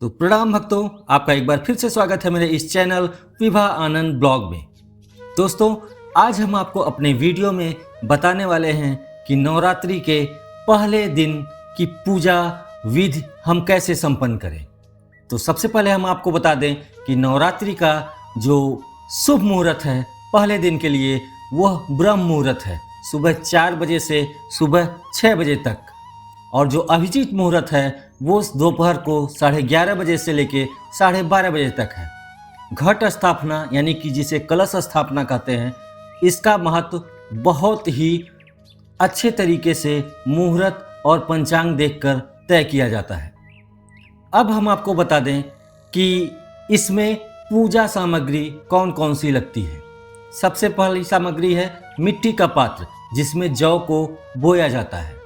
तो प्रणाम भक्तों, आपका एक बार फिर से स्वागत है मेरे इस चैनल विभा आनंद ब्लॉग में। दोस्तों, आज हम आपको अपने वीडियो में बताने वाले हैं कि नवरात्रि के पहले दिन की पूजा विधि हम कैसे संपन्न करें। तो सबसे पहले हम आपको बता दें कि नवरात्रि का जो शुभ मुहूर्त है पहले दिन के लिए वह ब्रह्म मुहूर्त है, सुबह 4 बजे से सुबह 6 बजे तक। और जो अभिजीत मुहूर्त है वो दोपहर को 11:30 बजे से लेके 12:30 बजे तक है। घट स्थापना यानी कि जिसे कलश स्थापना कहते हैं, इसका महत्व बहुत ही अच्छे तरीके से मुहूर्त और पंचांग देखकर तय किया जाता है। अब हम आपको बता दें कि इसमें पूजा सामग्री कौन कौन सी लगती है। सबसे पहली सामग्री है मिट्टी का पात्र जिसमें जौ को बोया जाता है।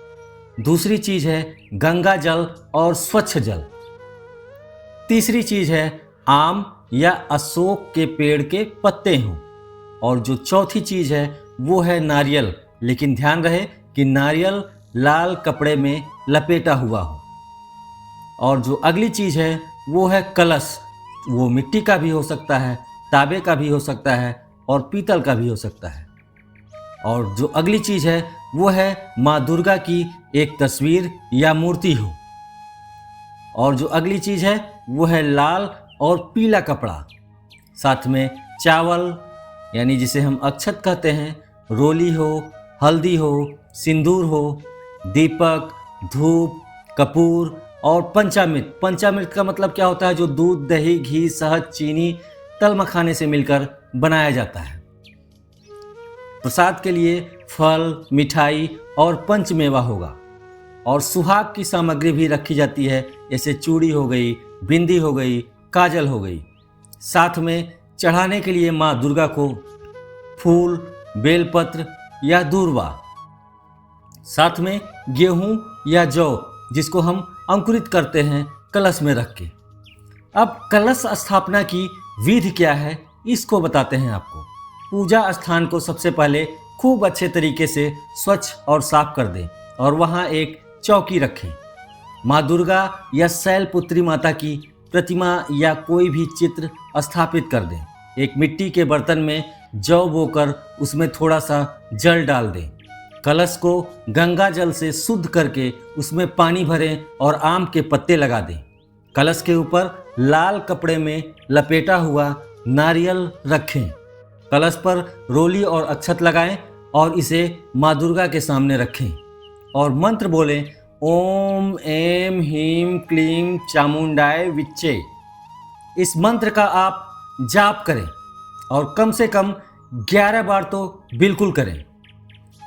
दूसरी चीज है गंगा जल और स्वच्छ जल। तीसरी चीज है आम या अशोक के पेड़ के पत्ते हों। और जो चौथी चीज है वो है नारियल, लेकिन ध्यान रहे कि नारियल लाल कपड़े में लपेटा हुआ हो। और जो अगली चीज है वो है कलश। वो मिट्टी का भी हो सकता है, तांबे का भी हो सकता है और पीतल का भी हो सकता है। और जो अगली चीज है वो है माँ दुर्गा की एक तस्वीर या मूर्ति हो। और जो अगली चीज है वो है लाल और पीला कपड़ा, साथ में चावल यानी जिसे हम अक्षत कहते हैं, रोली हो, हल्दी हो, सिंदूर हो, दीपक, धूप, कपूर और पंचामृत। पंचामृत का मतलब क्या होता है? जो दूध, दही, घी, शहद, चीनी, तल मखाने से मिलकर बनाया जाता है। प्रसाद के लिए फल, मिठाई और पंचमेवा होगा। और सुहाग की सामग्री भी रखी जाती है, जैसे चूड़ी हो गई, बिंदी हो गई, काजल हो गई। साथ में चढ़ाने के लिए माँ दुर्गा को फूल, बेलपत्र या दूर्वा, साथ में गेहूं या जौ जिसको हम अंकुरित करते हैं कलश में रख के। अब कलश स्थापना की विधि क्या है इसको बताते हैं आपको। पूजा स्थान को सबसे पहले खूब अच्छे तरीके से स्वच्छ और साफ कर दें और वहाँ एक चौकी रखें। माँ दुर्गा या शैलपुत्री माता की प्रतिमा या कोई भी चित्र स्थापित कर दें। एक मिट्टी के बर्तन में जौ बोकर उसमें थोड़ा सा जल डाल दें। कलश को गंगा जल से शुद्ध करके उसमें पानी भरें और आम के पत्ते लगा दें। कलश के ऊपर लाल कपड़े में लपेटा हुआ नारियल रखें। कलश पर रोली और अक्षत लगाएं और इसे माँ दुर्गा के सामने रखें और मंत्र बोलें, ओम ऐं ह्रीं क्लीं चामुंडाय विच्चे। इस मंत्र का आप जाप करें और कम से कम 11 बार तो बिल्कुल करें।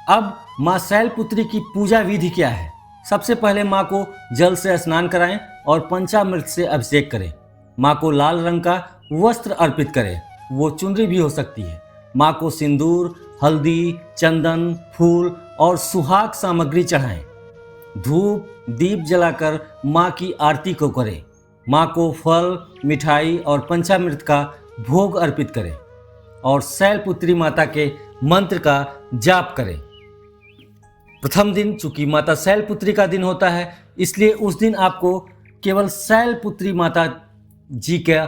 अब माँ शैलपुत्री की पूजा विधि क्या है? सबसे पहले माँ को जल से स्नान कराएं और पंचामृत से अभिषेक करें। माँ को लाल रंग का वस्त्र अर्पित करें, वो चुनरी भी हो सकती है। माँ को सिंदूर, हल्दी, चंदन, फूल और सुहाग सामग्री चढ़ाएं। धूप दीप जलाकर माँ की आरती को करें। माँ को फल, मिठाई और पंचामृत का भोग अर्पित करें और शैलपुत्री माता के मंत्र का जाप करें। प्रथम दिन चूंकि माता शैलपुत्री का दिन होता है, इसलिए उस दिन आपको केवल शैलपुत्री माता जी के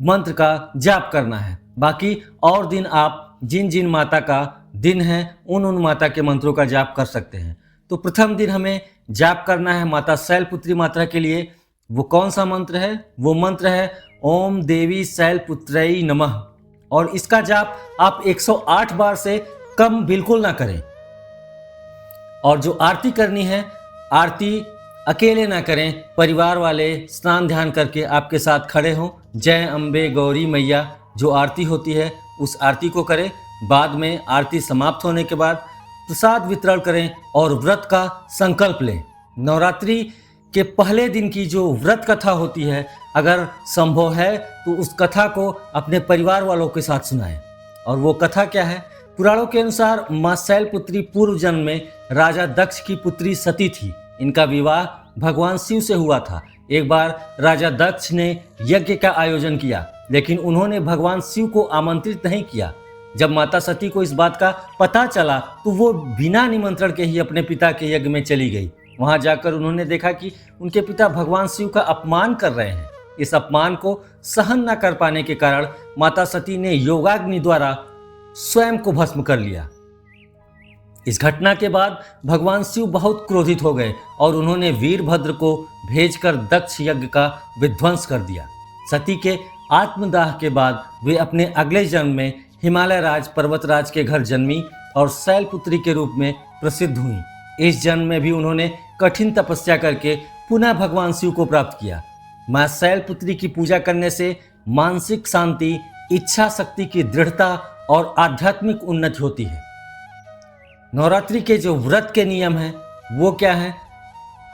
मंत्र का जाप करना है। बाकी और दिन आप जिन जिन माता का दिन है उन माता के मंत्रों का जाप कर सकते हैं। तो प्रथम दिन हमें जाप करना है माता शैलपुत्री माता के लिए। वो कौन सा मंत्र है? वो मंत्र है ओम देवी शैलपुत्रै नमः। और इसका जाप आप 108 बार से कम बिल्कुल ना करें। और जो आरती करनी है, आरती अकेले ना करें, परिवार वाले स्नान ध्यान करके आपके साथ खड़े हों। जय अम्बे गौरी मैया जो आरती होती है उस आरती को करें। बाद में आरती समाप्त होने के बाद प्रसाद वितरण करें और व्रत का संकल्प लें। नवरात्रि के पहले दिन की जो व्रत कथा होती है, अगर संभव है तो उस कथा को अपने परिवार वालों के साथ सुनाएं। और वो कथा क्या है? पुराणों के अनुसार माँ शैलपुत्री पूर्व जन्म में राजा दक्ष की पुत्री सती थी। इनका विवाह भगवान शिव से हुआ था। एक बार राजा दक्ष ने यज्ञ का आयोजन किया, लेकिन उन्होंने भगवान शिव को आमंत्रित नहीं किया। जब माता सती को इस बात का पता चला तो वो बिना निमंत्रण के ही अपने पिता के यज्ञ में चली गई। वहां जाकर उन्होंने देखा कि उनके पिता भगवान शिव का अपमान कर रहे हैं। इस अपमान को सहन न कर पाने के कारण माता सती ने योगाग्नि द्वारा स्वयं को भस्म कर लिया। इस घटना के बाद भगवान शिव बहुत क्रोधित हो गए और उन्होंने वीरभद्र को भेजकर दक्ष यज्ञ का विध्वंस कर दिया। सती के आत्मदाह के बाद वे अपने अगले जन्म में हिमालय राज पर्वतराज के घर जन्मी और शैलपुत्री के रूप में प्रसिद्ध हुई। इस जन्म में भी उन्होंने कठिन तपस्या करके पुनः भगवान शिव को प्राप्त किया। मां शैलपुत्री की पूजा करने से मानसिक शांति, इच्छा शक्ति की दृढ़ता और आध्यात्मिक उन्नति होती है। नवरात्रि के जो व्रत के नियम हैं वो क्या हैं?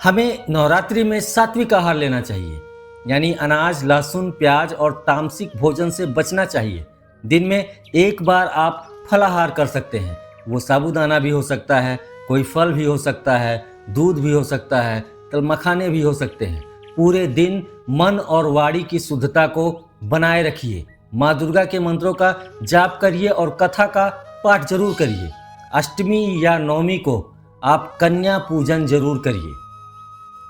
हमें नवरात्रि में सात्विक आहार लेना चाहिए, यानी अनाज, लहसुन, प्याज और तामसिक भोजन से बचना चाहिए। दिन में एक बार आप फलाहार कर सकते हैं। वो साबूदाना भी हो सकता है, कोई फल भी हो सकता है, दूध भी हो सकता है, तल मखाने भी हो सकते हैं। पूरे दिन मन और वाणी की शुद्धता को बनाए रखिए। माँ दुर्गा के मंत्रों का जाप करिए और कथा का पाठ जरूर करिए। अष्टमी या नवमी को आप कन्या पूजन जरूर करिए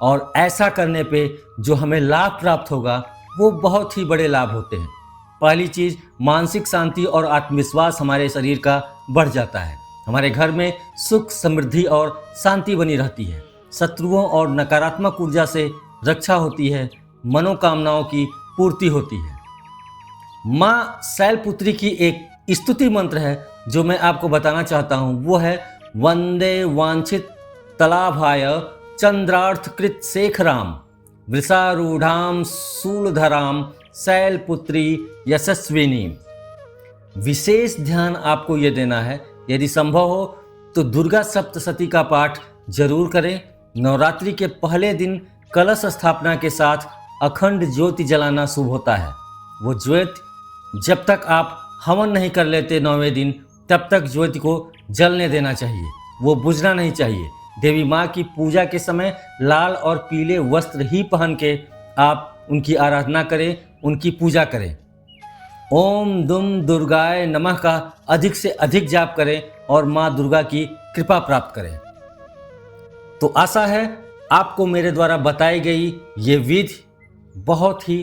और ऐसा करने पे जो हमें लाभ प्राप्त होगा वो बहुत ही बड़े लाभ होते हैं। पहली चीज, मानसिक शांति और आत्मविश्वास हमारे शरीर का बढ़ जाता है। हमारे घर में सुख, समृद्धि और शांति बनी रहती है। शत्रुओं और नकारात्मक ऊर्जा से रक्षा होती है। मनोकामनाओं की पूर्ति होती है। माँ शैलपुत्री की एक स्तुति मंत्र है जो मैं आपको बताना चाहता हूँ। वो है वंदे वांछित तलाभाय चंद्रार्थकृत शेखराम वृषारूढ़ाम शूलधराम शैलपुत्री यशस्विनी। विशेष ध्यान आपको ये देना है, यदि संभव हो तो दुर्गा सप्तशती का पाठ जरूर करें। नवरात्रि के पहले दिन कलश स्थापना के साथ अखंड ज्योति जलाना शुभ होता है। वो ज्योति जब तक आप हवन नहीं कर लेते 9वें दिन, तब तक ज्योति को जलने देना चाहिए, वो बुझना नहीं चाहिए। देवी माँ की पूजा के समय लाल और पीले वस्त्र ही पहन के आप उनकी आराधना करें, उनकी पूजा करें। ओम दुम दुर्गाय नमः का अधिक से अधिक जाप करें और माँ दुर्गा की कृपा प्राप्त करें। तो आशा है आपको मेरे द्वारा बताई गई ये विधि बहुत ही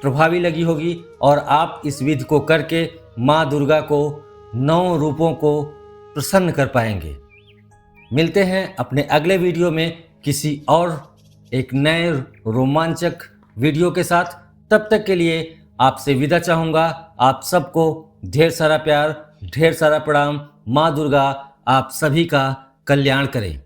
प्रभावी लगी होगी और आप इस विधि को करके माँ दुर्गा को 9 रूपों को प्रसन्न कर पाएंगे। मिलते हैं अपने अगले वीडियो में किसी और एक नए रोमांचक वीडियो के साथ। तब तक के लिए आपसे विदा चाहूँगा। आप सबको ढेर सारा प्यार, ढेर सारा प्रणाम। माँ दुर्गा आप सभी का कल्याण करें।